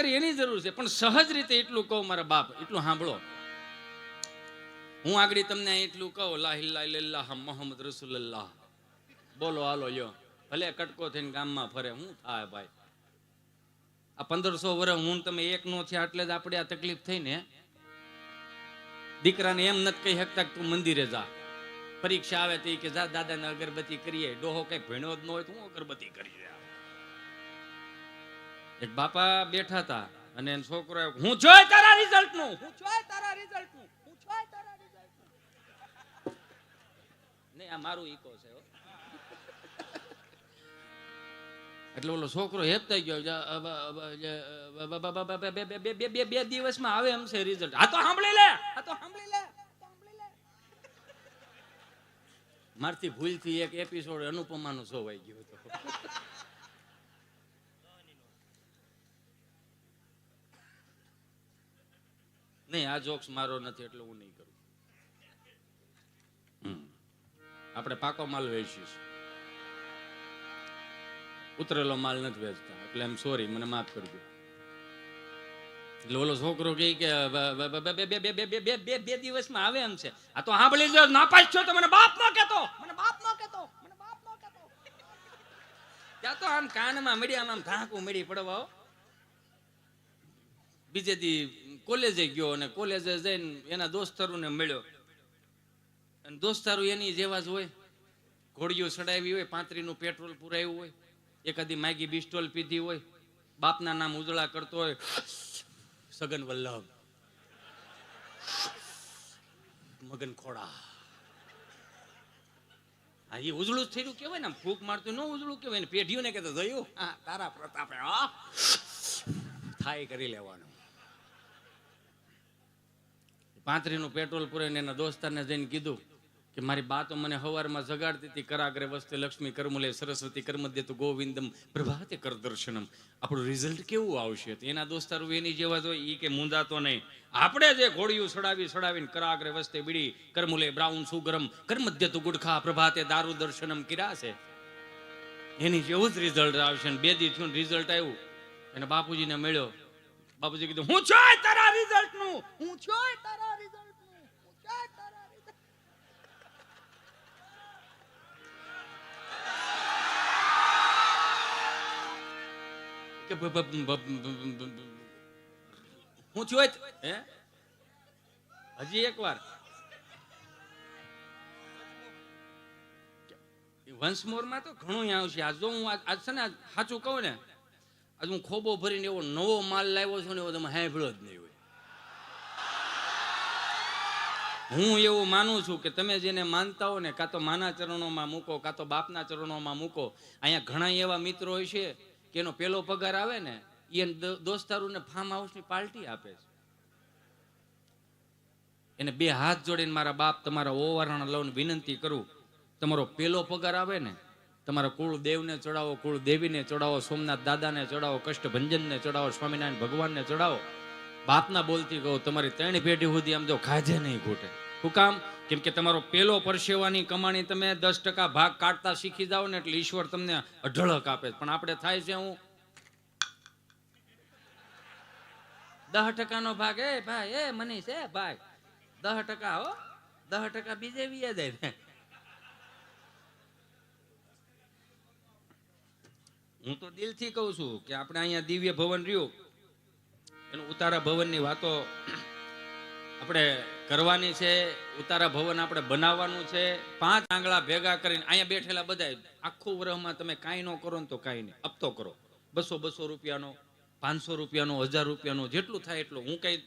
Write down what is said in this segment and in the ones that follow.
કરી એની જરૂર છે, પણ સહજ રીતે એટલું કહું મારા બાપ, એટલું સાંભળો. હું આગળ તમને એટલું કહું, લા ઇલાહા ઇલ્લલ્લાહ મુહમ્મદ રસૂલુલ્લાહ બોલો હાલો લ્યો. ભલે કટકો થઈને ગામમાં ફરે, શું થાય ભાઈ? આ 1500 વર્ષ હું તમે એક નો થયા એટલે જ આપણે આ તકલીફ થઈ ને. દીકરાને એમ નથી કહી શકતા કે તું મંદિરે જા, પરીક્ષા આવે તો કે જા દાદાને અગરબત્તી કરીએ. ડોહો કઈ ભણ્યો જ ન હોય તો હું અગરબત્તી કરી રહ્યા. એક બાપા બેઠા હતા અને એનો છોકરો હું જોઈ તારા રિઝલ્ટ નું, હું જોઈ તારા રિઝલ્ટ નું, હું જોઈ તારા રિઝલ્ટ નું. નહીં, આ મારું ઈકો છે. એટલે ઓલો છોકરો હેપતા ગયો, બે દિવસમાં આવે એમ છે રિઝલ્ટ. આ તો સાંભળી લે, આ તો સાંભળી લે. મારથી ભૂલથી એક એપિસોડ અનુપમાનો સોવાઈ ગયો હતો. નહીં, આ જોક્સ મારો નથી એટલે હું નહીં કરું. આપણે પાકો માલ વેચીશું, ઉતરેલો માલ નથી વેચતા, એટલે એમ સોરી, મને માફ કરજો. એટલે ઓલો છોકરો કહે કે બે દિવસમાં આવે એમ છે. આ તો સાંભળી લો, નાપાસ છો તો મને બાપ નો કહેતો, મને બાપ નો કહેતો, મને બાપ નો કહેતો. ત્યાં તો આમ કાનમાં મળી, આમ ધાકું મળી પડવા. બીજે દી કોલેજે ગયો અને કોલેજે જઈને એના દોસ્તારોને મળ્યો. અને દોસ્તારો એની જેવા જ હોય, ઘોડીઓ ચડાવી હોય, 35 પેટ્રોલ પુરાયું હોય, એકાદી માગી બિસ્ટોલ પીધી હોય, બાપના નામ ઉજળા કરતો હોય, સગન વલ્લભ, મગન ખોડા. હા, એ ઉજળું જ થયેલું કેવાય ને, ફૂક મારતું ન ઉજળું કેવાય ને. પેઢીઓને કહેતો જોયું, હા તારા પ્રતાપે થાય કરી લેવાનું. 35 પેટ્રોલ પુરાઈને એના દોસ્તારને જઈને કીધું કે મારી બા તો મને હવારમાં જગાડતી હતી, કરાગ્રે વસ્તે લક્ષ્મી કર્મલે સરસ્વતી કર્મદ્યતુ ગોવિંદમ પ્રભાતે કર દર્શનમ. આપણું રિઝલ્ટ કેવું આવશે? એના દોસ્તારો એની જેવા જ હોય, એ કે મુંદાતો નહીં. આપણે જે ઘોડિયું સડાવીને કરાગ્રે વસ્તે બીડી કર્મુલે બ્રાઉન સુગરમ કર્મદ્યતુ ગુડખા પ્રભાતે દારૂ દર્શનમ કર્યા છે, એની જેવું જ રિઝલ્ટ આવશે. 2 દી થયું રિઝલ્ટ આવ્યું, એને બાપુજીને મળ્યો. બાપુજી કીધું હું જોઈ તારા રિઝલ્ટ નું, હું જોઈ તારા રિઝલ્ટ નું, હું જોઈ તારા રિઝલ્ટ. કે હું જોઈ હે હજી એકવાર વંશ મોર માં તો ઘણું આવશે. આ જો હું આજ છે ને સાચું કહું ને, આજ હું ખોબો ભરીને એવો નવો માલ લાવ્યો છું ને, એવો તમે સાંભળ્યો જ નહીં હોય. હું એવું માનું છું કે તમે જેને માનતા હો ને, કાં તો માના ચરણોમાં મૂકો, કાં તો બાપના ચરણોમાં મૂકો. અહીંયા ઘણા એવા મિત્રો હોય છે કે એનો પેલો પગાર આવે ને, એ દોસ્તારોને ફાર્મ હાઉસની પાર્ટી આપે છે. એને 2 હાથ જોડીને મારા બાપ તમારા ઓવારણા લઈને વિનંતી કરું, તમારો પેલો પગાર આવે ને, તમારા કુળ દેવને ચડાવો, કુળ દેવીને ચડાવો, સોમનાથ દાદાને ચડાવો, કષ્ટભંજનને ચડાવો, સ્વામિનારાયણ ભગવાનને ચડાવો. બાપના બોલતી કહું, તમારી 3 પેઢી સુધી આમ જો ખાજે નહીં ઘૂટે. શું કામ? કેમ કે તમારો પેલો પરસેવાની કમાણી તમે 10% ભાગ કાઢતા શીખી જાઓ ને, એટલે ઈશ્વર તમને અઢળક આપે. પણ આપણે થાય છે હું 10% ભાગ. એ ભાઈ, એ મનીષ, એ ભાઈ 10% હો, 10% બીજે વીએ જાય. હું તો દિલથી કહું છું કે આપણે અહીંયા દિવ્ય ભવન રહ્યું, એનું ઉતારા ભવનની વાતો આપણે કરવાની છે. ઉતારા ભવન આપણે બનાવવાનું છે. 5 આંગળા ભેગા કરીને અહીંયા બેઠેલા બધા આખું વર્ષમાં તમે કાંઈ ન કરો ને તો કાંઈ નહીં, હપ્તો કરો. 200 રૂપિયાનો, 500 રૂપિયાનો, 1000 રૂપિયાનો, જેટલું થાય એટલું. હું કઈ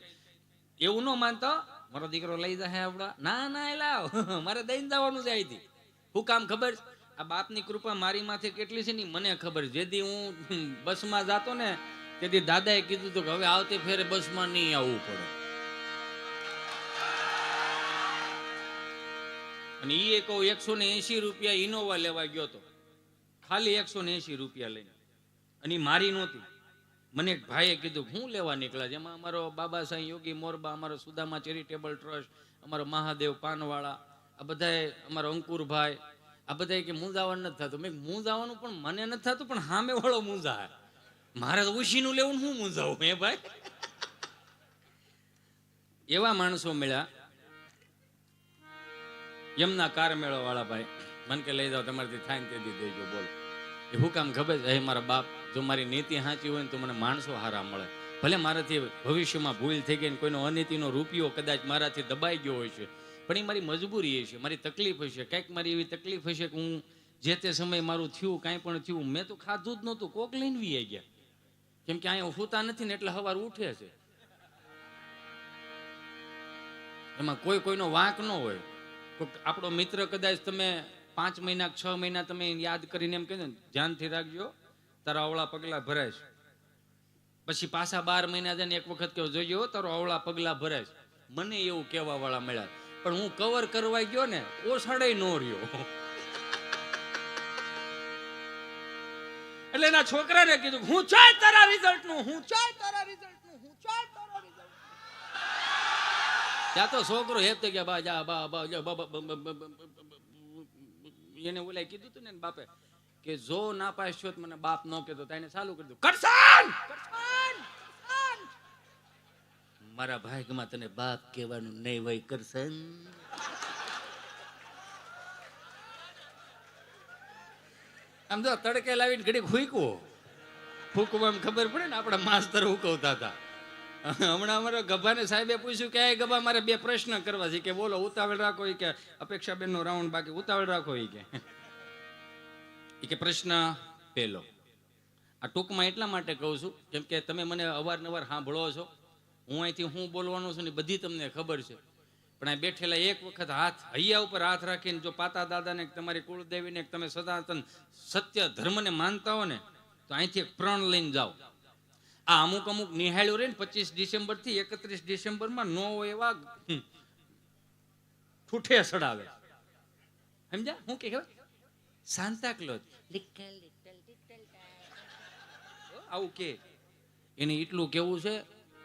એવું ન માનતો મારો દીકરો લઈ જાય આપડા, ના એ લાવ, મારે દઈને જવાનું છે અહીંથી. શું કામ ખબર? આ બાપની કૃપા મારી માથે કેટલી છે ને મને ખબર. જેથી હું બસમાં જાતો ને, તેથી દાદાએ કીધું હતું કે હવે આવતી ફેરે બસમાં નહીં આવવું પડે. અને એ કહું 180 રૂપિયા ઇનોવા લેવા ગયો હતો, ખાલી 180 રૂપિયા લઈને, અને મારી નહોતી. મને એક ભાઈએ કીધું હું લેવા નીકળ્યા, જેમાં અમારો બાબા સાહેબ યોગી મોરબા, અમારો સુદામા ચેરિટેબલ ટ્રસ્ટ, અમારો મહાદેવ પાનવાળા, આ બધાએ, અમારો અંકુરભાઈ, આ બધાએ કે મૂંઝાવાનું નથી થતું. મેં મૂંઝાવાનું પણ મને નથી થતું, પણ સામે વાળો મૂંઝા. મારે તો ઉશીનું લેવું ને હું મૂંઝાવું હે ભાઈ. એવા માણસો મળ્યા યમના કાર મેળો વાળા ભાઈ, મને કે લઈ જાઓ તમારાથી થાય ને તેથી દેજો. બોલ એ હું કામ ખબર છે? મારા બાપ, જો મારી નીતિ સાચી હોય ને તો મને માણસો હારા મળે. ભલે મારાથી ભવિષ્યમાં ભૂલ થઈ ગઈ ને કોઈનો અનીતિનો રૂપિયો કદાચ મારાથી દબાઈ ગયો હોય છે, પણ એ મારી મજબૂરી હશે, મારી તકલીફ હશે, કંઈક મારી એવી તકલીફ હશે કે હું જે તે સમયે મારું થયું કાંઈ પણ થયું, મેં તો ખાધું જ નહોતું, કોક લઈને વી ગયા. કેમ કે અહીંયા હોતા નથી ને એટલે સવાર ઉઠે છે. એમાં કોઈ કોઈનો વાંક ન હોય. આપણો મિત્ર કદાચ તમે 5 મહિના 6 મહિના તમે યાદ કરીને એમ કહે ને ધ્યાનથી રાખજો તારા અવળા પગલા ભરાય છે, પછી પાછા 12 મહિના જઈને એક વખત કહો જોજો તારો અવળા પગલા ભરાય છે. મને એવું કહેવા વાળા મળ્યા, પણ હું કવર કરવા ગયો ને ઓછાડે ન રહ્યો. એટલે એના છોકરાને કીધું હું ચાય તારા રિઝલ્ટ નું, હું ચાય તારા રિઝલ્ટ નું, હું ચાય તારા રિઝલ્ટ. ત્યાં તો છોકરો હેત ગયા બા જા બા બા એને ઓલા કીધું તું ને બાપે કે જો ના પાસ્યો મને બાપ ન કહેતો, તો એને ચાલુ કરી દીધું કરશન. મારા ભાગમાં તને બાપ કહેવાનું નહીં હોય કરશન. આમ જો તડકે લાવીને ઘડીક ફૂકવું ખબર પડે ને, આપણા માસ્તર હુકવતા હતા. હમણાં અમારા ગભાને સાહેબે પૂછ્યું કે ગભા મારે 2 પ્રશ્ન કરવા છે, કે બોલો ઉતાવળ રાખો કે અપેક્ષાબેન નો રાઉન્ડ બાકી, ઉતાવળ રાખો કે પ્રશ્ન પહેલો. આ ટૂંકમાં એટલા માટે કહું છું કેમ કે તમે મને અવારનવાર સાંભળો છો, હું અહીંથી હું બોલવાનું છું ને બધી તમને ખબર છે, પણ આ બેઠેલા એક વખત હૈયા ઉપર હાથ રાખીને જો પાતા દાદાને તમારી કુળદેવીને તમે સનાતન સત્ય ધર્મને માનતા હો ને તો અહીંથી એક પ્રણ લઈને જાઓ. આ અમુક નિહાળ્યું રહે ને 25 ડિસેમ્બર થી 31 ડિસેમ્બરમાં નો એવા ઠૂઠે સડાવે, સમજ્યા? હું કે સાન્તા ક્લોઝ આવું કે એને એટલું કેવું છે,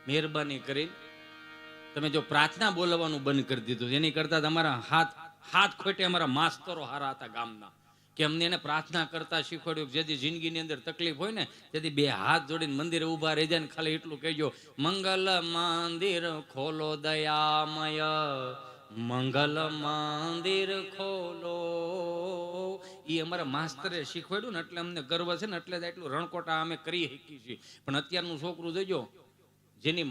મહેરબાની કરી તમે જો પ્રાર્થના બોલવાનું બંધ કરી દીધું. એની કરતા તમારા હાથ ખોટે અમારા માસ્તરો હારા હતા ગામના, કે અમને એને પ્રાર્થના કરતા શીખવાડ્યું. જેથી જિંદગીની અંદર તકલીફ હોય ને તેથી 2 હાથ જોડીને મંદિરે ઊભા રહી જાય ને ખાલી એટલું કહેજો મંગલ મંદિર ખોલો દયામય, મંગલ મંદિર ખોલો. એ અમારા માસ્તરે શીખવાડ્યું ને એટલે અમને ગર્વ છે ને, એટલે એટલું રણકોટા અમે કરી શકી છીએ. પણ અત્યારનું છોકરું જોજો, જેની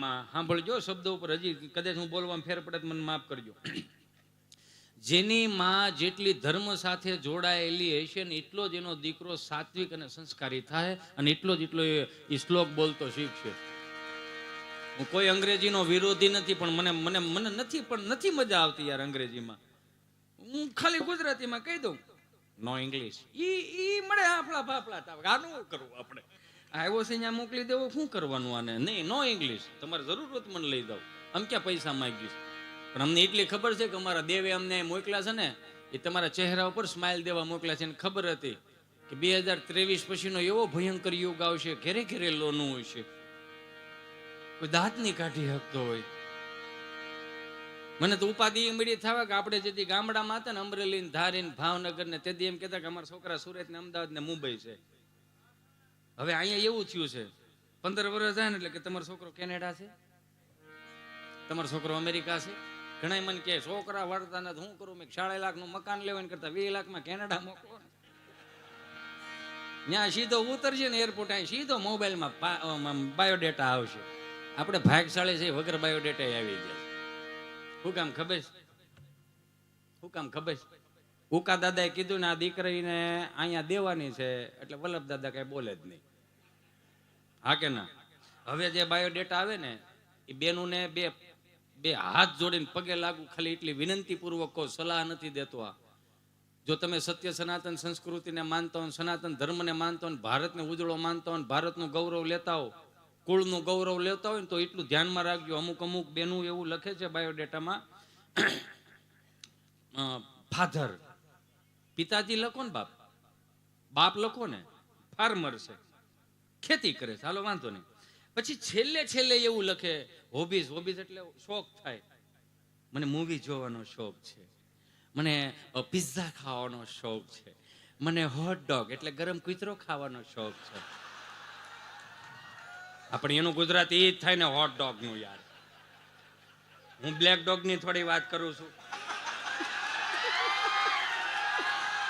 માં સાંભળજો શબ્દો ઉપર, હજી કદાચ હું બોલવામાં ફેર પડે મને માફ કરજો. જેની માં જેટલી ધર્મ સાથે જોડાયેલી હશે ને એટલો જ એનો દીકરો સાત્વિક અને સંસ્કારી થાય, અને એટલો જ એ શ્લોક બોલતો શીખશે. હું કોઈ અંગ્રેજીનો વિરોધી નથી, પણ મને નથી મજા આવતી યાર અંગ્રેજીમાં. હું ખાલી ગુજરાતીમાં કહી દઉં નો ઇંગ્લિશ, ઈ મળે આપણા ફાફલા તાવ. આનું કરવું આપણે આવ્યો છે અહીંયા મોકલી દેવો, શું કરવાનું આને? નહીં, નો ઇંગ્લિશ, તમારે જરૂર હોય તો મને લઈ દઉં, આમ ક્યાં પૈસા માંગીશ. પણ અમને એટલી ખબર છે કે અમારા દેવે અમને મોકલ્યા છે ને એ તમારા ચહેરા ઉપર સ્માઇલ દેવા મોકલ્યા છે. એને ખબર હતી કે 2023 પછીનો એવો ભયંકર યુગ આવશે, ઘેરે ઘેરે લોનું હોય છે, કોઈ દાંત નહીં કાઢી શકતો હોય. મને તો ઉપાધિ મળી થવા કે આપણે જેથી ગામડામાં હતા ને અમરેલી ને ધારી ને ભાવનગર ને તેથી એમ કહેતા કે અમારા છોકરા સુરત ને અમદાવાદ ને મુંબઈ છે. હવે અહીંયા એવું થયું છે 15 વર્ષ જાય ને એટલે કે તમારો છોકરો કેનેડા છે, તમારો છોકરો અમેરિકા છે. ઘણા મને કે છોકરા વળતા નથી, શું કરું? મેં 4.5 લાખનું મકાન લેવા કરતા 20 લાખમાં કેનેડા મોકલો ને. ત્યાં સીધો ઉતરશે ને એરપોર્ટ, અહીં સીધો મોબાઈલમાં બાયોડેટા આવશે. આપણે ભાગશાળી છે, વગર બાયોડેટા આવી ગયા. શું કામ ખબર? ઉકા દાદાએ કીધું ને આ દીકરીને અહીંયા દેવાની છે એટલે વલ્લભ દાદા કઈ બોલે જ નહીં. હા કે ના? હવે જે બાયોડેટા આવે ને એ બેનું ને બે હાથ જોડીને પગે લાગુ, ખાલી એટલી વિનંતી પૂર્વક કહો, સલાહ નથી દેતો. આ જો તમે સત્ય સનાતન સંસ્કૃતિને માનતા હો, સનાતન ધર્મને માનતા હો, ભારતને ઉજળો માનતા હો, ભારતનું ગૌરવ લેતા હો, કુળનું ગૌરવ લેતા હોય ને તો એટલું ધ્યાનમાં રાખજો. અમુક બેનું એવું લખે છે બાયોડેટામાં, ફાધર, પિતાજી લખો ને બાપ લખો ને, ફાર્મર છે, ખેતી કરે છે, હાલો વાંધો નહીં. પછી છેલ્લે એવું લખે હોબીઝ એટલે શોખ થાય, મને મૂવી જોવાનો શોખ છે, મને પિઝા ખાવાનો શોખ છે, મને હોટ ડોગ એટલે ગરમ કૂતરો ખાવાનો શોખ છે. આપણે એનું ગુજરાતી એ જ થાય ને, હોટ ડોગ નું. યાર હું બ્લેક ડોગ ની થોડી વાત કરું છું,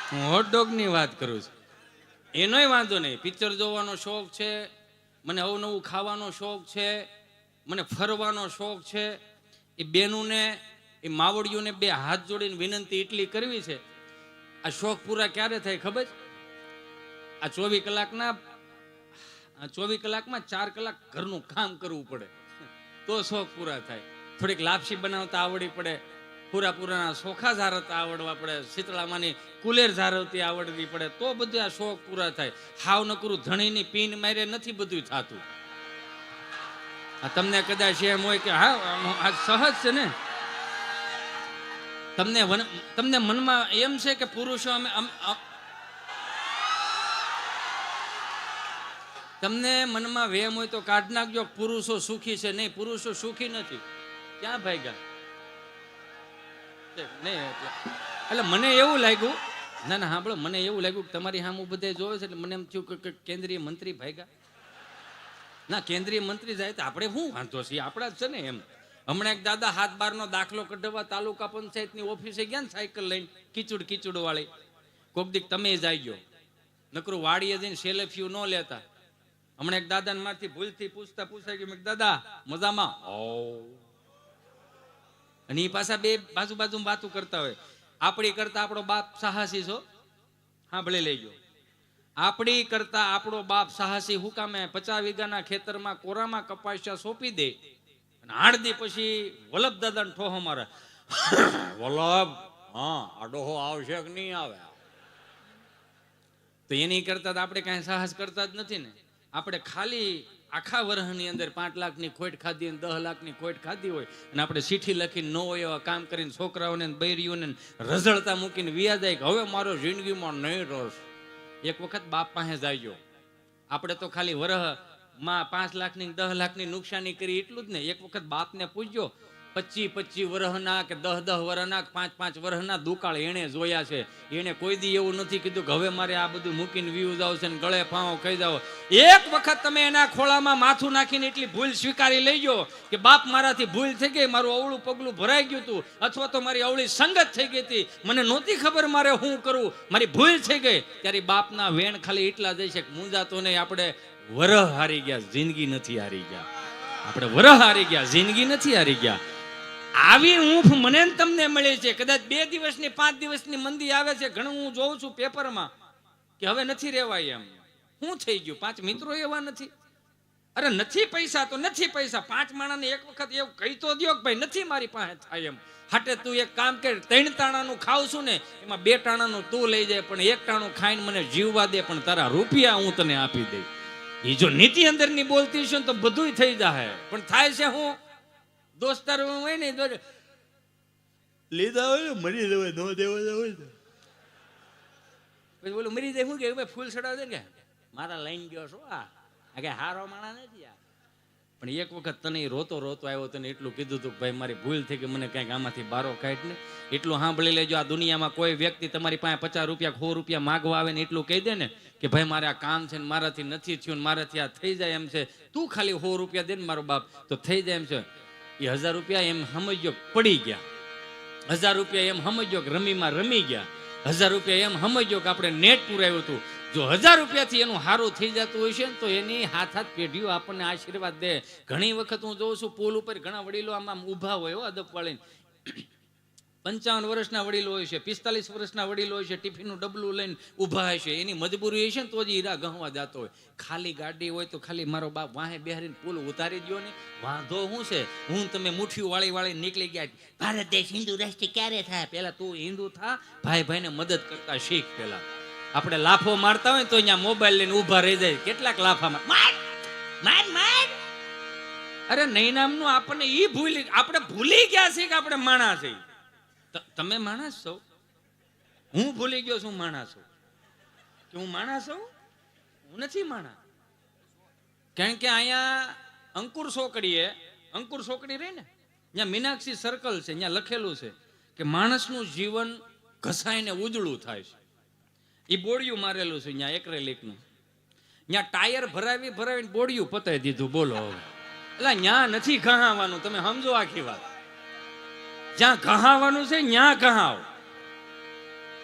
હું હોટ ડોગ ની વાત કરું છું. એનોય વાંધો નહીં, પિક્ચર જોવાનો શોખ છે, મને અવનવું ખાવાનો શોખ છે, મને ફરવાનો શોખ છે. એ બેનુને, એ માવડીઓને બે હાથ જોડીને વિનંતી એટલી કરવી છે, આ શોખ પૂરા ક્યારે થાય ખબર? આ 24 કલાકમાં 4 કલાક ઘરનું કામ કરવું પડે તો શોખ પૂરા થાય. થોડીક લાપસી બનાવતા આવડવી પડે, પૂરાના સોખા ઝારવતા આવડવા પડે, શીતળામાંની કુલેર ઝારવતી આવડવી પડે, તો બધું આ શોખ પૂરા થાય. હાવ નકરું ધણીની પીન મારે નથી બધું થતું. તમને કદાચ એમ હોય કે હા આ સહજ છે ને, તમને મનમાં એમ છે કે પુરુષો તમને મનમાં વેમ હોય તો કાઢ નાખજો, પુરુષો સુખી છે. નહીં, પુરુષો સુખી નથી. ક્યાં ભાગ્યા? નહીં એટલે મને એવું લાગ્યું, ના સાંભળો, મને એવું લાગ્યું કે તમારી સામું બધે જોવે છે એટલે મને એમ થયું કે કેન્દ્રીય મંત્રી ભાગ્યા. ના, કેન્દ્રીય મંત્રી જાય તો આપણે શું વાંધો છીએ, આપણા જ છે ને. એમ હમણાં એક દાદા 7/12 દાખલો કઢાવવા તાલુકા પંચાયતની ઓફિસે ગયા ને સાયકલ લઈને, કીચડ વાળી. કોક દીક તમે જાય ગયો, નકરું વાડીએ જઈને સેલ્ફી ન લેતા. હમણાં એક દાદા માંથી ભૂલથી પૂછાઈ ગયું, દાદા મજામાં? અને એ પાછા બે બાજુ વાતું કરતા હોય. આપણી કરતા આપણો બાપ સાહસી છો, હા ભલે લઈ ગયો. આપણી કરતા આપણો બાપ સાહસી હું કામે 50 વીઘાના ખેતરમાં કોરામાં કપાસિયા સોંપી દે, અને 8 દી પછી વલ્લભ દાદાને ઠોહો મારે, વલ્લભ હા આ ડોહો આવશે કે નહીં આવે? તો એની કરતા આપણે કાંઈ સાહસ કરતા જ નથી ને. આપણે ખાલી આખા વર્ષની અંદર 5 લાખની ખોટ ખાધી અને 10 લાખની ખોટ ખાધી હોય, અને આપણે ચીઠી લખીને ન હોય એવા કામ કરીને છોકરાઓને બૈરીઓને રઝળતા મૂકીને વ્યા જાય કે હવે મારો જિંદગીમાં નહીં રસ. એક વખત બાપ પાસે જાયજો. આપણે તો ખાલી વરહમાં 5 લાખની 10 લાખની નુકસાની કરી એટલું જ ને. એક વખત બાપને પૂછજો, 25 વર્ષના કે 10 વર્ષના 5 વર્ષના દુકાળ એને જોયા છે. એને કોઈ દી એવું નથી કીધું કે હવે મારે આ બધું મૂકીને વ્યૂ જાવ છે ને ગળે ફાંવો ખાઈ જાવ. એક વખત તમે એના ખોળામાં માથું નાખીને એટલી ભૂલ સ્વીકારી લેજો કે બાપ મારાથી ભૂલ થઈ ગઈ, મારું અવળું પગલું ભરાઈ ગયું હતું, અથવા તો મારી અવળી સંગત થઈ ગઈ હતી, મને નહોતી ખબર મારે શું કરવું, મારી ભૂલ થઈ ગઈ. ત્યારે બાપના વેણ ખાલી એટલા જઈ છે કે મૂંઝાતો નહીં. આપણે વરહ હારી ગયા, જિંદગી નથી હારી ગયા. આપણે વરહ હારી ગયા, જિંદગી નથી હારી ગયા. આવી ઊંફ મને તમને મળે છે. કદાચ 2 દિવસની 5 દિવસની મંદી આવે છે. ઘણું હું જોઉં છું પેપરમાં કે હવે નથી રહેવાય. એમ શું થઈ ગયું? 5 મિત્રો એવા નથી? અરે નથી પૈસા તો નથી પૈસા. 5 માણાને એક વખત એવું કહી તો દો કે ભાઈ નથી મારી પાસે થાય એમ. હાટે તું એક કામ કર, 3 ટાણાનું ખાવ છું ને એમાં 2 ટાણાનું તું લઈ જાય, પણ 1 ટાણું ખાઈને મને જીવવા દે, પણ તારા રૂપિયા હું તને આપી દઈ. એ જો નીતિ અંદરની બોલતી છે ને તો બધું થઈ જાય. પણ થાય છે હું દોસ્તારો હોય ને લીધા હોય મરી જવાય, ન દેવા હોય પછી બોલું મરી જાય. શું કે ભાઈ ફૂલ ચડાવ દે કે મારા લઈને ગયો છો, આ કે હારો માણા નથી આ. પણ એક વખત તને રોતો આવ્યો, તને એટલું કીધું હતું કે ભાઈ મારી ભૂલ થઈ કે મને કંઈક આમાંથી બારો કાઢ ને. એટલું સાંભળી લેજો. આ દુનિયામાં કોઈ વ્યક્તિ તમારી પાસે 50 રૂપિયા 100 રૂપિયા માગવા આવે ને એટલું કહી દે ને કે ભાઈ મારે આ કામ છે ને મારાથી નથી થયું ને મારાથી આ થઈ જાય એમ છે, તું ખાલી 100 રૂપિયા દે ને મારો બાપ તો થઈ જાય એમ છે. એ 1000 રૂપિયા એમ સમજો પડી ગયા, 1000 રૂપિયા એમ સમજો કે રમીમાં રમી ગયા, 1000 રૂપિયા એમ સમજો કે આપણે નેટ પુરાયું હતું. જો 1000 રૂપિયાથી એનું સારું થઈ જતું હોય છે ને તો એની હાથ પેઢીઓ આપણને આશીર્વાદ દે. ઘણી વખત હું જોઉં છું પુલ ઉપર ઘણા વડીલો આમ ઊભા હોય અદબ વાળીને, 55 વર્ષના વડીલો હોય છે, 45 વર્ષના વડીલો હોય છે, ટિફિનનું ડબલું લઈને ઊભા હોય છે. એની મજબૂરી હોય છે ને તો જ હીરા ગહવા જતો હોય. ખાલી ગાડી હોય તો ખાલી મારો બાપ વાહે બેહારીને પુલ ઉતારી દો ને, વાંધો શું છે? હું તમે મુઠ્ઠીઓ વાળી નીકળી ગયા. ભારત દેશ હિન્દુ રાષ્ટ્ર ક્યારે થાય? પહેલા તું હિન્દુ થા, ભાઈને મદદ કરતા શીખ. પહેલા આપણે લાફો મારતા હોય તો અહીંયા મોબાઈલ લઈને ઊભા રહી જાય. કેટલાક લાફા માર. અરે નહીં નામનું આપણને આપણે ભૂલી ગયા છે કે આપણે માણસ છે. તમે માણસ છો? હું ભૂલી ગયો છું માણસ છું કે હું માણસ છું? હું નથી માણસ. કારણ કે અહીંયા અંકુર સોકડી રહી ને, ત્યાં મીનાક્ષી સર્કલ છે, ત્યાં લખેલું છે કે માણસનું જીવન ઘસાઈને ઉજળું થાય છે. એ બોડિયું મારેલું છે ત્યાં એક્રેલિકનું. ત્યાં ટાયર ભરાવીને બોડિયું પતાવી દીધું. બોલો હવે એટલે ત્યાં નથી ઘહાવાનું. તમે સમજો આખી વાત. જ્યાં ઘહાવાનું છે ત્યાં ઘહાવ.